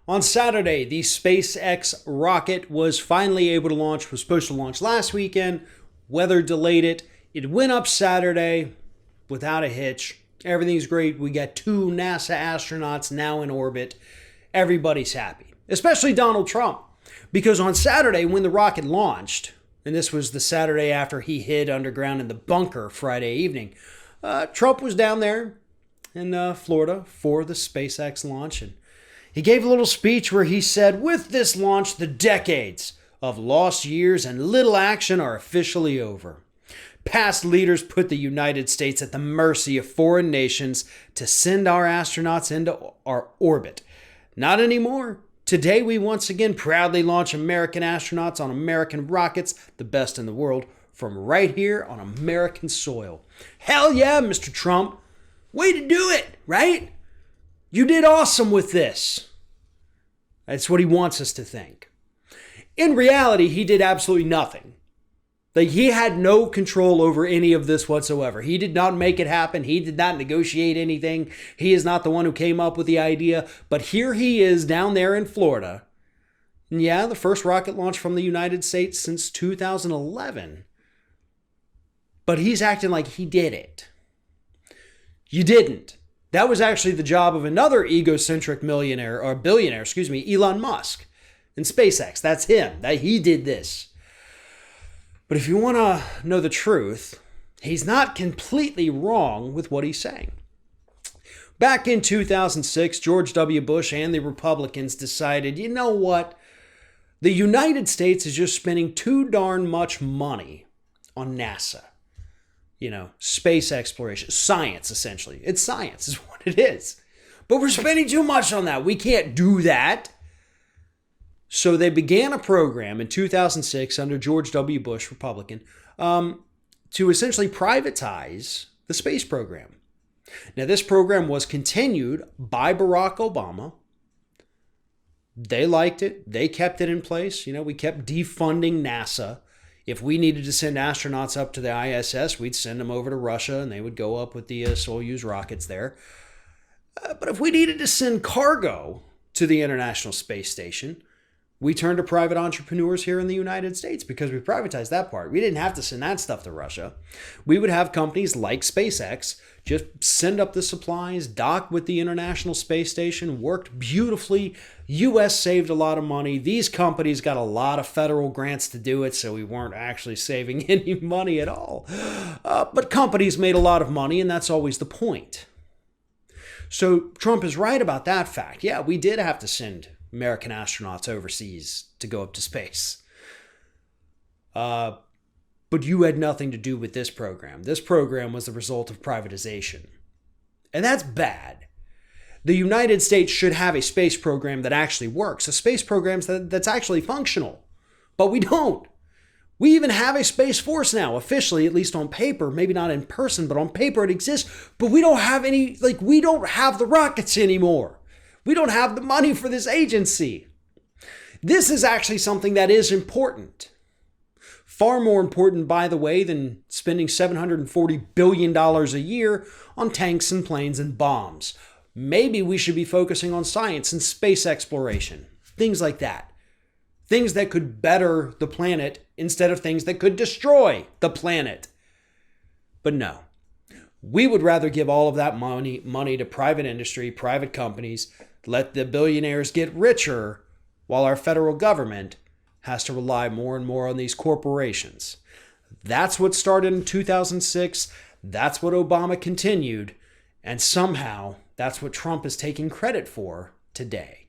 On Saturday, the SpaceX rocket was finally able to launch, was supposed to launch last weekend. Weather delayed it. It went up Saturday without a hitch. Everything's great. We got 2 NASA astronauts now in orbit. Everybody's happy, especially Donald Trump. Because on Saturday, when the rocket launched, and this was the Saturday after he hid underground in the bunker Friday evening, Trump was down there in Florida for the SpaceX launch. And he gave a little speech where he said, with this launch, the decades of lost years and little action are officially over. Past leaders put the United States at the mercy of foreign nations to send our astronauts into our orbit. Not anymore. Today, we once again proudly launch American astronauts on American rockets, the best in the world, from right here on American soil. Hell yeah, Mr. Trump. Way to do it, right? You did awesome with this. That's what he wants us to think. In reality, he did absolutely nothing. Like, he had no control over any of this whatsoever. He did not make it happen. He did not negotiate anything. He is not the one who came up with the idea. But here he is down there in Florida. And yeah, the first rocket launch from the United States since 2011. But he's acting like he did it. You didn't. That was actually the job of another egocentric billionaire, Elon Musk and SpaceX. That's him. He did this. But if you want to know the truth, he's not completely wrong with what he's saying. Back in 2006, George W. Bush and the Republicans decided, you know what? The United States is just spending too darn much money on NASA. You know, space exploration, science, essentially. It's science is what it is. But we're spending too much on that. We can't do that. So they began a program in 2006 under George W. Bush, Republican, to essentially privatize the space program. Now, this program was continued by Barack Obama. They liked it. They kept it in place. You know, we kept defunding NASA. If we needed to send astronauts up to the ISS, we'd send them over to Russia and they would go up with the Soyuz rockets there. But if we needed to send cargo to the International Space Station, we turned to private entrepreneurs here in the United States because we privatized that part. We didn't have to send that stuff to Russia. We would have companies like SpaceX just send up the supplies, dock with the International Space Station, worked beautifully. U.S. saved a lot of money. These companies got a lot of federal grants to do it, so we weren't actually saving any money at all. But companies made a lot of money, and that's always the point. So Trump is right about that fact. Yeah, we did have to send American astronauts overseas to go up to space. But you had nothing to do with this program. This program was the result of privatization. And that's bad. The United States should have a space program that actually works, a space program that's actually functional. But we don't. We even have a Space Force now, officially, at least on paper, maybe not in person, but on paper it exists. But we don't have we don't have the rockets anymore. We don't have the money for this agency. This is actually something that is important. Far more important, by the way, than spending $740 billion a year on tanks and planes and bombs. Maybe we should be focusing on science and space exploration. Things like that. Things that could better the planet instead of things that could destroy the planet. But no. We would rather give all of that money to private industry, private companies, let the billionaires get richer while our federal government has to rely more and more on these corporations. That's what started in 2006. That's what Obama continued. And somehow that's what Trump is taking credit for today.